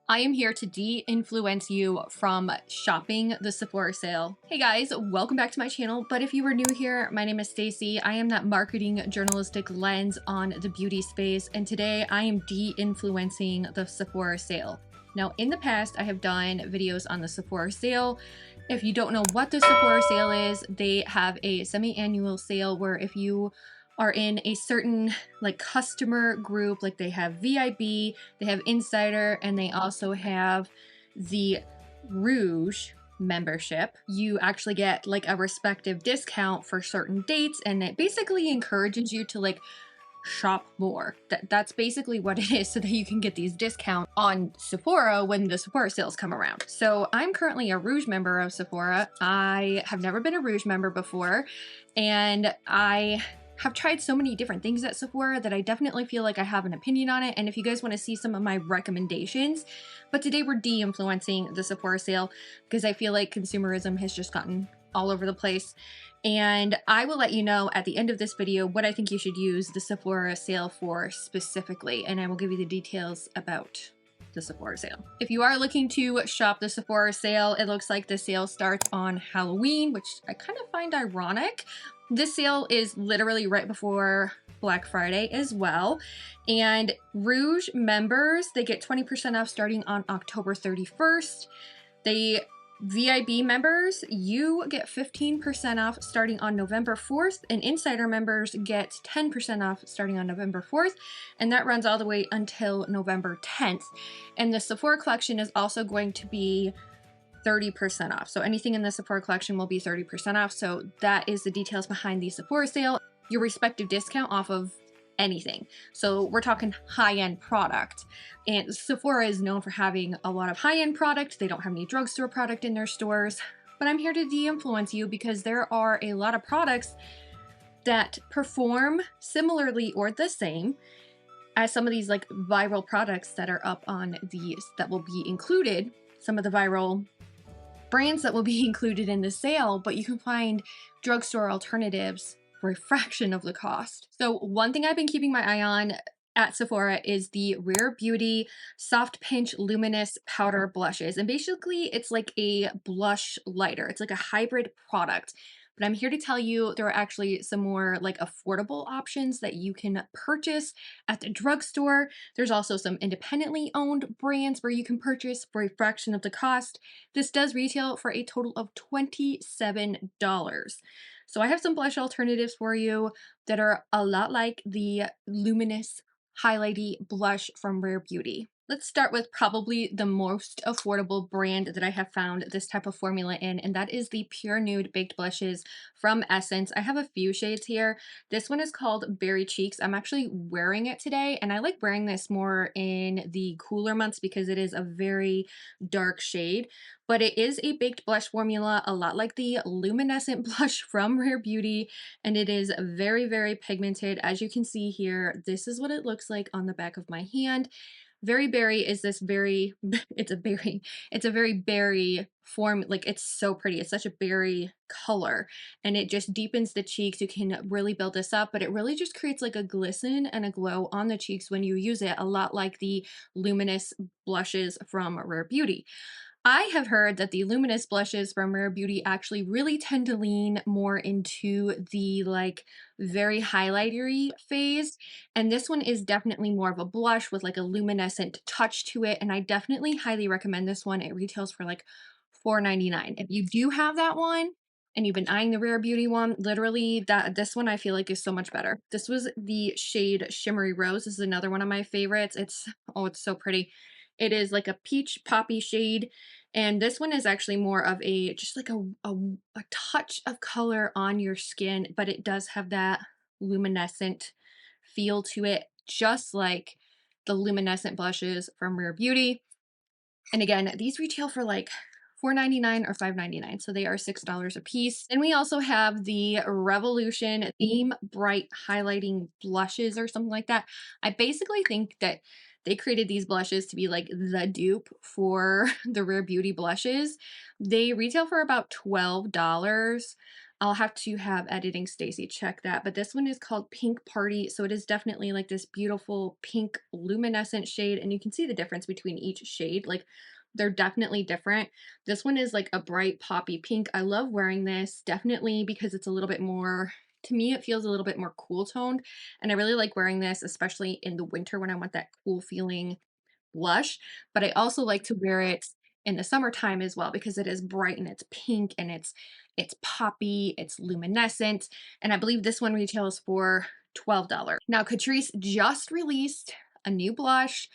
I am here to de-influence you from shopping the Sephora sale. Hey guys, welcome back to my channel. But if you are new here, my name is Staci. I am that marketing journalistic lens on the beauty space, and today I am de-influencing the Sephora sale. Now, in the past, I have done videos on the Sephora sale. If you don't know what the Sephora sale is, they have a semi-annual sale where if you are in a certain customer group, like they have VIB, they have Insider, and they also have the Rouge membership, you actually get like a respective discount for certain dates, and it basically encourages you to shop more. That's basically what it is, so that you can get these discounts on Sephora when the Sephora sales come around. So I'm currently a Rouge member of Sephora. I have never been a Rouge member before, and I have tried so many different things at Sephora that I definitely feel like I have an opinion on it, and if you guys want to see some of my recommendations. But today we're de-influencing the Sephora sale because I feel like consumerism has just gotten all over the place, and I will let you know at the end of this video what I think you should use the Sephora sale for specifically, and I will give you the details about the Sephora sale. If you are looking to shop the Sephora sale, it looks like the sale starts on Halloween, which I kind of find ironic. This sale is literally right before Black Friday as well. And Rouge members, they get 20% off starting on October 31st. The VIB members, you get 15% off starting on November 4th, and Insider members get 10% off starting on November 4th, and that runs all the way until November 10th. And the Sephora collection is also going to be 30% off. So anything in the Sephora collection will be 30% off. So that is the details behind the Sephora sale. Your respective discount off of anything. So we're talking high-end product, and Sephora is known for having a lot of high-end product. They don't have any drugstore product in their stores, but I'm here to de-influence you because there are a lot of products that perform similarly or the same as some of these viral products that are up on these that will be included, some of the viral brands that will be included in the sale, but you can find drugstore alternatives for a fraction of the cost. So one thing I've been keeping my eye on at Sephora is the Rare Beauty Soft Pinch Luminous Powder Blushes. And basically it's like a blush lighter. It's like a hybrid product. But I'm here to tell you there are actually some more affordable options that you can purchase at the drugstore. There's also some independently owned brands where you can purchase for a fraction of the cost. This does retail for a total of $27. So I have some blush alternatives for you that are a lot like the luminous highlighty blush from Rare Beauty. Let's start with probably the most affordable brand that I have found this type of formula in, and that is the Pure Nude Baked Blushes from Essence. I have a few shades here. This one is called Berry Cheeks. I'm actually wearing it today, and I like wearing this more in the cooler months because it is a very dark shade. But it is a baked blush formula, a lot like the luminescent blush from Rare Beauty, and it is very, very pigmented. As you can see here, this is what it looks like on the back of my hand. Very berry is this very, it's a very berry form, it's so pretty. It's such a berry color, and it just deepens the cheeks. You can really build this up, but it really just creates a glisten and a glow on the cheeks when you use it, a lot like the luminous blushes from Rare Beauty. I have heard that the luminous blushes from Rare Beauty actually really tend to lean more into the very highlightery phase, and this one is definitely more of a blush with a luminescent touch to it, and I definitely highly recommend this one. It retails for $4.99. If you do have that one and you've been eyeing the Rare Beauty one, literally this one I feel like is so much better. This was the shade Shimmery Rose. This is another one of my favorites. It's so pretty. It is like a peach poppy shade, and this one is actually more of a just a touch of color on your skin, but it does have that luminescent feel to it, just like the luminescent blushes from Rare Beauty. And again, these retail for $4.99 or $5.99, so they are $6 a piece. Then we also have the Revolution Theme Bright Highlighting Blushes or something like that. I basically think that they created these blushes to be the dupe for the Rare Beauty blushes. They retail for about $12. I'll have to have editing Stacy check that, but this one is called Pink Party, so it is definitely like this beautiful pink luminescent shade, and you can see the difference between each shade, like, they're definitely different. This one is like a bright poppy pink. I love wearing this, definitely because it's a little bit more, to me, it feels a little bit more cool toned, and I really like wearing this, especially in the winter when I want that cool feeling blush, but I also like to wear it in the summertime as well because it is bright and it's pink and it's poppy, it's luminescent, and I believe this one retails for $12. Now, Catrice just released a new blush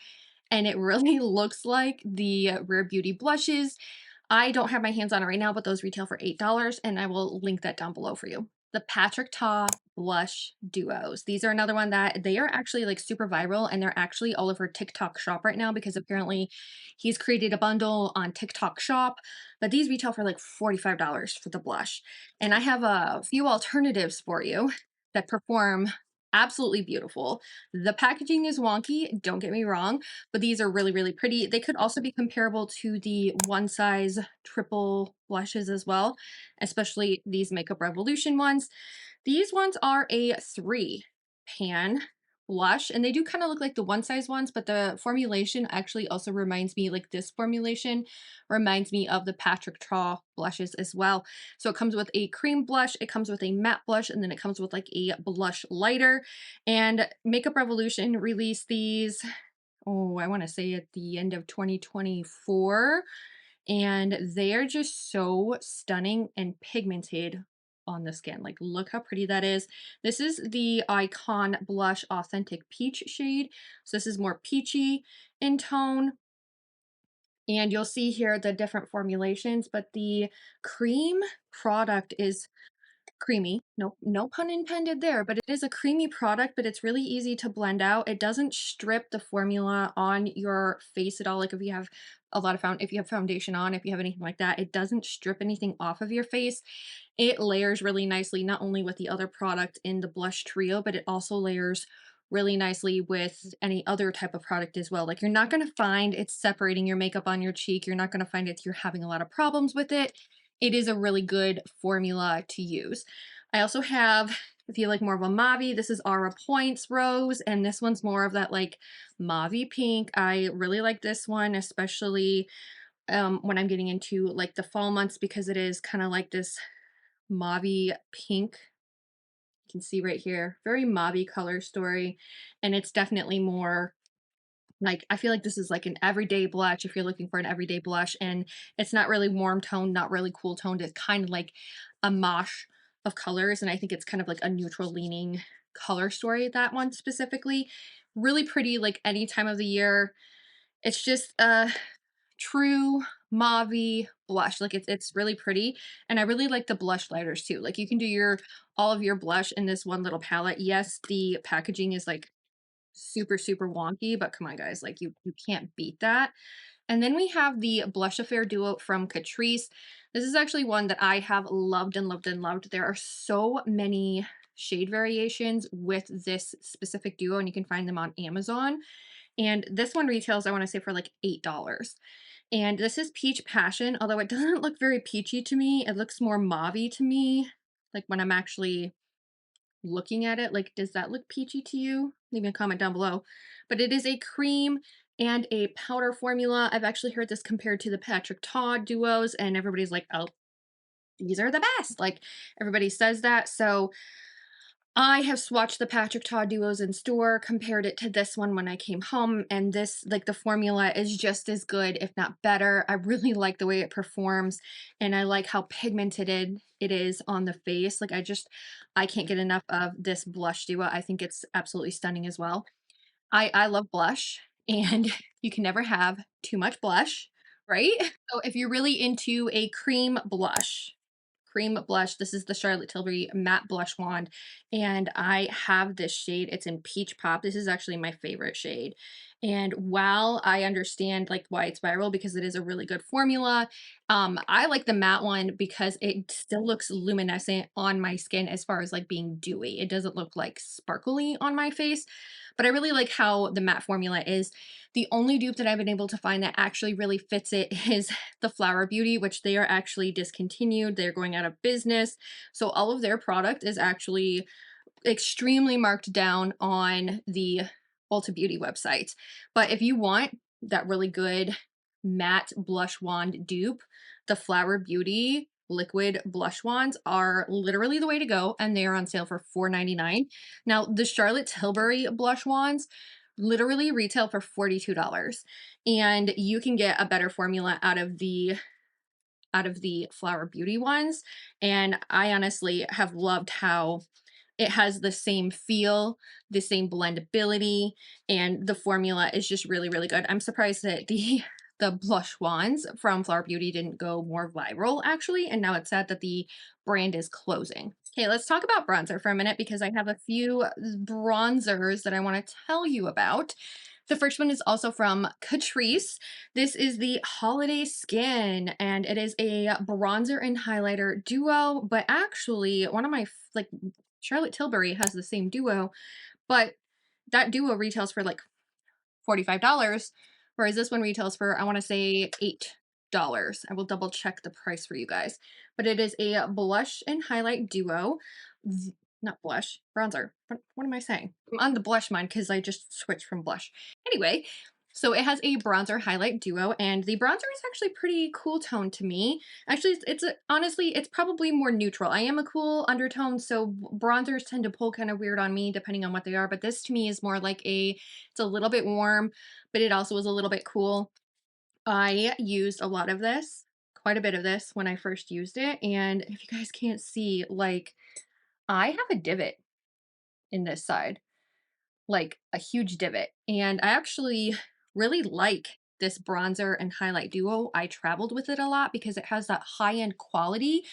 and it really looks like the Rare Beauty blushes. I don't have my hands on it right now, but those retail for $8 and I will link that down below for you. The Patrick Ta blush duos. These are another one that they are actually like super viral and they're actually all over TikTok shop right now because apparently he's created a bundle on TikTok shop, but these retail for like $45 for the blush. And I have a few alternatives for you that perform absolutely beautiful. The packaging is wonky, don't get me wrong, but these are really, really pretty. They could also be comparable to the one size triple blushes as well, especially these Makeup Revolution ones. These ones are a 3-pan blush, and they do kind of look like the one size ones, but the formulation actually also reminds me, like this formulation reminds me of the Patrick Ta blushes as well. So it comes with a cream blush, it comes with a matte blush, and then it comes with like a blush lighter. And Makeup Revolution released these, oh, I want to say at the end of 2024. And they're just so stunning and pigmented on the skin. Like, look how pretty that is. This is the Icon Blush Authentic Peach shade. So this is more peachy in tone. And you'll see here the different formulations, but the cream product is creamy. No, no pun intended there, but it is a creamy product, but it's really easy to blend out. It doesn't strip the formula on your face at all. Like if you have a lot of if you have foundation on, if you have anything like that, it doesn't strip anything off of your face. It layers really nicely, not only with the other product in the blush trio, but it also layers really nicely with any other type of product as well. Like you're not going to find it's separating your makeup on your cheek. You're not going to find it you're having a lot of problems with it. It is a really good formula to use. I also have, if you like more of a mauve, this is Aura Points Rose, and this one's more of that like mauve pink. I really like this one, especially when I'm getting into like the fall months because it is kind of like this mauve pink. You can see right here, very mauve color story, and it's definitely more like, I feel like this is like an everyday blush if you're looking for an everyday blush, and it's not really warm toned, not really cool toned. It's kind of like a mosh of colors, and I think it's kind of like a neutral leaning color story, that one specifically. Really pretty, like any time of the year. It's just a true mauve blush. Like it's really pretty, and I really like the blush lighters too. Like you can do your all of your blush in this one little palette. Yes, the packaging is like super, super wonky, but come on, guys, like you can't beat that. And then we have the Blush Affair Duo from Catrice. This is actually one that I have loved and loved and loved. There are so many shade variations with this specific duo, and you can find them on Amazon. And this one retails, I want to say, for like $8. And this is Peach Passion, although it doesn't look very peachy to me. It looks more mauve to me, like when I'm actually looking at it. Like, does that look peachy to you? Leave me a comment down below. But it is a cream and a powder formula. I've actually heard this compared to the Patrick Ta duos, and everybody's like, oh, these are the best. Like, everybody says that. So I have swatched the Patrick Ta duos in store, compared it to this one when I came home, and this, like, the formula is just as good, if not better. I really like the way it performs, and I like how pigmented it is on the face. Like, I can't get enough of this blush duo. I think it's absolutely stunning as well. I love blush, and you can never have too much blush, right? So if you're really into a cream blush, this is the Charlotte Tilbury Matte Blush Wand, and I have this shade. It's in Peach Pop. This is actually my favorite shade, And while I understand like why it's viral because it is a really good formula, I like the matte one because it still looks luminescent on my skin as far as like being dewy. It doesn't look like sparkly on my face, but I really like how the matte formula is. The only dupe that I've been able to find that actually really fits it is the Flower Beauty, which they are actually discontinued. They're going out of business. So all of their product is actually extremely marked down on the Ulta Beauty website. But if you want that really good matte blush wand dupe, the Flower Beauty liquid blush wands are literally the way to go, and they are on sale for $4.99. Now, the Charlotte Tilbury blush wands literally retail for $42, and you can get a better formula out of the Flower Beauty ones. And I honestly have loved how it has the same feel, the same blendability, and the formula is just really, really good. I'm surprised that the blush wands from Flower Beauty didn't go more viral actually, and now it's sad that the brand is closing. Okay, let's talk about bronzer for a minute because I have a few bronzers that I want to tell you about. The first one is also from Catrice. This is the Holiday Skin, and it is a bronzer and highlighter duo, but actually one of my like Charlotte Tilbury has the same duo, but that duo retails for like $45, whereas this one retails for, I want to say, $8. I will double check the price for you guys. But it is a blush and highlight duo. Not blush, bronzer. What am I saying? I'm on the blush mind because I just switched from blush. Anyway, so it has a bronzer highlight duo, and the bronzer is actually pretty cool tone to me. Actually, honestly, it's probably more neutral. I am a cool undertone, so bronzers tend to pull kind of weird on me depending on what they are, but this to me is more like it's a little bit warm, but it also is a little bit cool. I used a lot of this, quite a bit of this when I first used it, and if you guys can't see, like, I have a divot in this side, like a huge divot. And I actually really like this bronzer and highlight duo. I traveled with it a lot because it has that high-end quality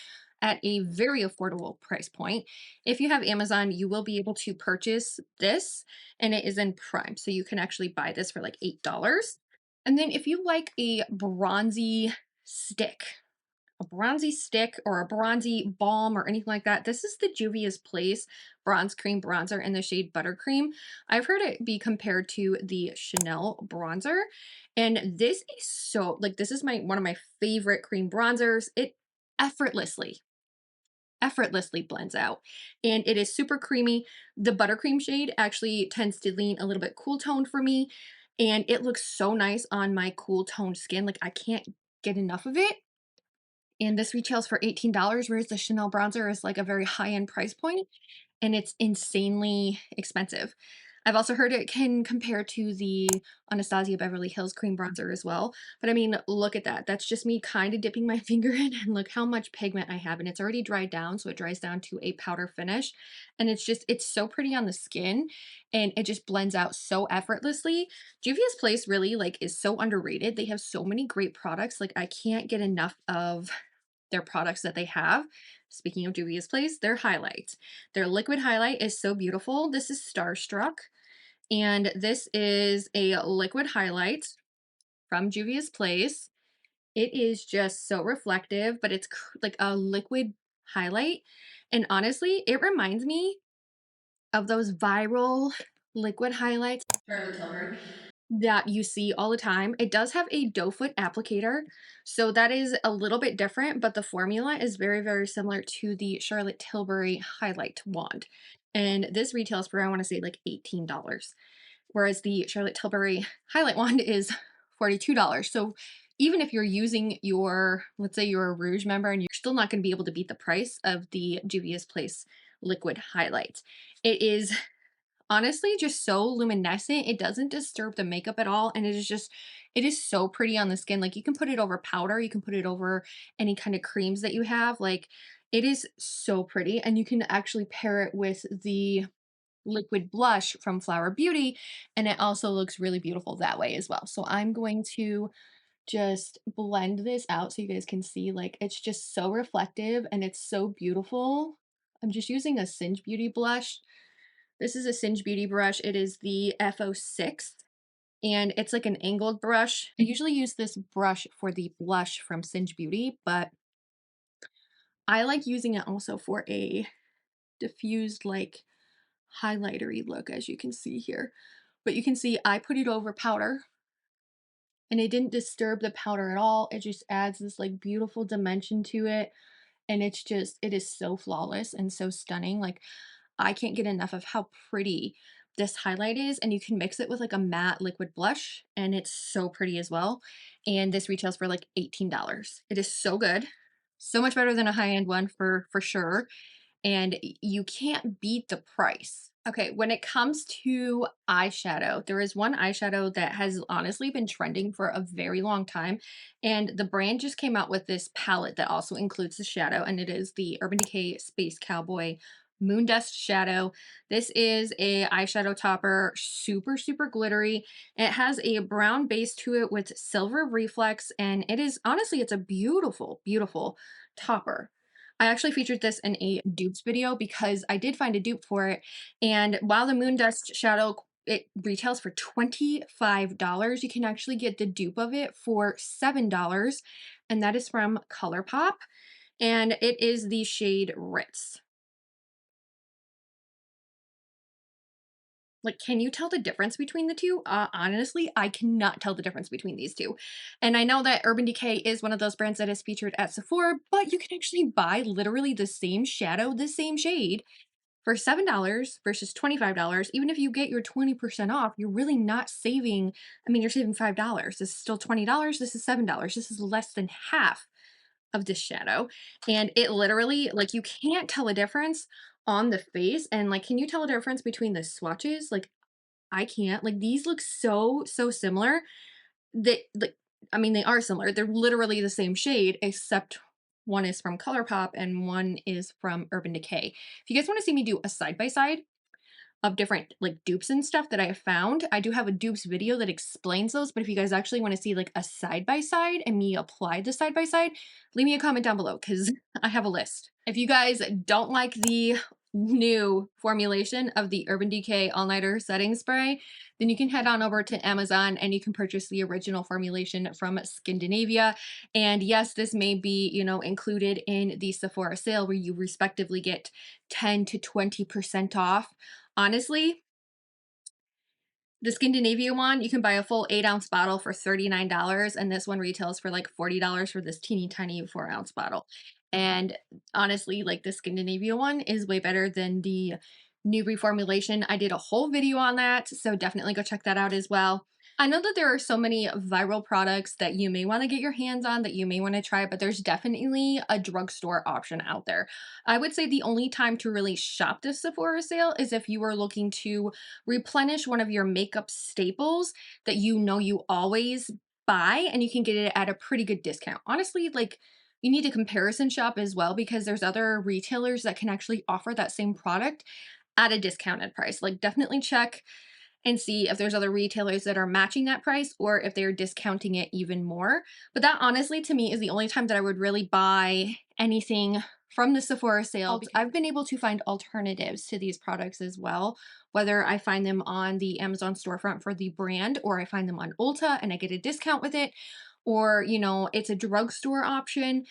at a very affordable price point. If you have Amazon, you will be able to purchase this, and it is in Prime. So you can actually buy this for like $8. And then if you like a bronzy stick or a bronzy balm or anything like that, this is the Juvia's Place Bronze Cream Bronzer in the shade Buttercream. I've heard it be compared to the Chanel bronzer, and this is so, like, this is one of my favorite cream bronzers. It effortlessly effortlessly blends out, and it is super creamy. The Buttercream shade actually tends to lean a little bit cool toned for me, and it looks so nice on my cool toned skin. Like, I can't get enough of it, and this retails for $18, whereas the Chanel bronzer is like a very high-end price point, and it's insanely expensive. I've also heard it can compare to the Anastasia Beverly Hills cream bronzer as well. But I mean, look at that. That's just me kind of dipping my finger in, and look how much pigment I have. And it's already dried down, so it dries down to a powder finish. And it's so pretty on the skin, and it just blends out so effortlessly. Juvia's Place really like is so underrated. They have so many great products. Like, I can't get enough of their products that they have. Speaking of Juvia's Place, their highlights. Their liquid highlight is so beautiful. This is Starstruck, and this is a liquid highlight from Juvia's Place. It is just so reflective, but it's like a liquid highlight. And honestly, it reminds me of those viral liquid highlights, Charlotte Tilbury, that you see all the time. It does have a doe foot applicator, so that is a little bit different, but the formula is very, very similar to the Charlotte Tilbury highlight wand. And this retails for, I want to say, like $18, whereas the Charlotte Tilbury highlight wand is $42. So even if you're using let's say you're a Rouge member, and you're still not going to be able to beat the price of the Juvia's Place liquid highlight. It is honestly just so luminescent. It doesn't disturb the makeup at all, and it is so pretty on the skin. Like, you can put it over powder, you can put it over any kind of creams that you have. Like, it is so pretty, and you can actually pair it with the liquid blush from Flower Beauty, and it also looks really beautiful that way as well. So I'm going to just blend this out so you guys can see, like, it's just so reflective and it's so beautiful. I'm just using a Singe Beauty blush. This is a Singe Beauty brush. It is the FO6. and it's like an angled brush. I usually use this brush for the blush from Singe Beauty, but I like using it also for a diffused like highlightery look, as you can see here. But you can see I put it over powder and it didn't disturb the powder at all. It just adds this like beautiful dimension to it. And it's just, it is so flawless and so stunning. Like, I can't get enough of how pretty this highlight is, and you can mix it with like a matte liquid blush and it's so pretty as well. And this retails for like $18. It is so good. So much better than a high-end one for sure, and you can't beat the price. Okay, when it comes to eyeshadow, there is one eyeshadow that has honestly been trending for a very long time, and the brand just came out with this palette that also includes the shadow, and it is the Urban Decay Space Cowboy Moon Dust Shadow. This is a eyeshadow topper, super, super glittery. It has a brown base to it with silver reflex, and it is, honestly, it's a beautiful, beautiful topper. I actually featured this in a dupes video because I did find a dupe for it. And while the Moon Dust Shadow, it retails for $25, you can actually get the dupe of it for $7. And that is from ColourPop. And it is the shade Ritz. Like, can you tell the difference between the two? Honestly, I cannot tell the difference between these two. And I know that Urban Decay is one of those brands that is featured at Sephora, but you can actually buy literally the same shadow, the same shade for $7 versus $25. Even if you get your 20% off, you're really not saving. I mean, you're saving $5. This is still $20. This is $7. This is less than half of this shadow. And it literally, like, you can't tell a difference on the face. And like, can you tell a difference between the swatches? Like, I can't. Like, these look so, so similar. They, like, I mean, they are similar. They're literally the same shade, except one is from ColourPop and one is from Urban Decay. If you guys want to see me do a side-by-side of different like dupes and stuff that I have found, I do have a dupes video that explains those. But if you guys actually want to see like a side-by-side and me apply the side-by-side, leave me a comment down below because I have a list. If you guys don't like the new formulation of the Urban Decay All Nighter Setting Spray, then you can head on over to Amazon and you can purchase the original formulation from Scandinavia. And yes, this may be, you know, included in the Sephora sale where you respectively get 10 to 20% off. Honestly, the Scandinavia one, you can buy a full 8-ounce bottle for $39, and this one retails for like $40 for this teeny tiny 4-ounce bottle. And honestly, like, the Scandinavia one is way better than the new reformulation. I did a whole video on that, so definitely go check that out as well. I know that there are so many viral products that you may want to get your hands on, that you may want to try, but there's definitely a drugstore option out there. I would say the only time to really shop this Sephora sale is if you are looking to replenish one of your makeup staples that you know you always buy, and you can get it at a pretty good discount. Honestly, like, you need to comparison shop as well because there's other retailers that can actually offer that same product at a discounted price. Like, definitely check and see if there's other retailers that are matching that price or if they're discounting it even more. But that, honestly, to me, is the only time that I would really buy anything from the Sephora sale. I've been able to find alternatives to these products as well, whether I find them on the Amazon storefront for the brand or I find them on Ulta and I get a discount with it, or, you know, it's a drugstore option.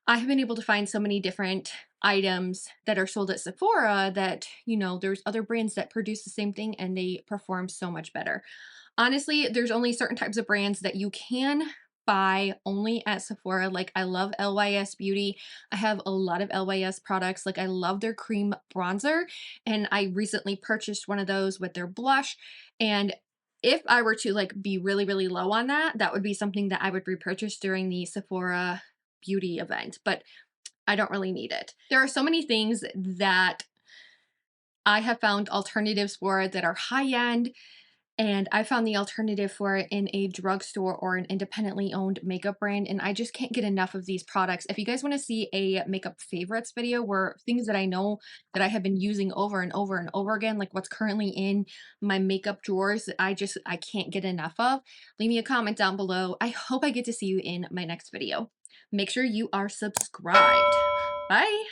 I have been able to find so many different items that are sold at Sephora that, you know, there's other brands that produce the same thing and they perform so much better. Honestly, there's only certain types of brands that you can buy only at Sephora. Like, I love LYS Beauty. I have a lot of LYS products. Like, I love their cream bronzer, and I recently purchased one of those with their blush. And if I were to like be really, really low on that, that would be something that I would repurchase during the Sephora beauty event, but I don't really need it. There are so many things that I have found alternatives for that are high end, and I found the alternative for it in a drugstore or an independently owned makeup brand, and I just can't get enough of these products. If you guys want to see a makeup favorites video where things that I know that I have been using over and over and over again, like what's currently in my makeup drawers that I can't get enough of, leave me a comment down below. I hope I get to see you in my next video. Make sure you are subscribed. Bye!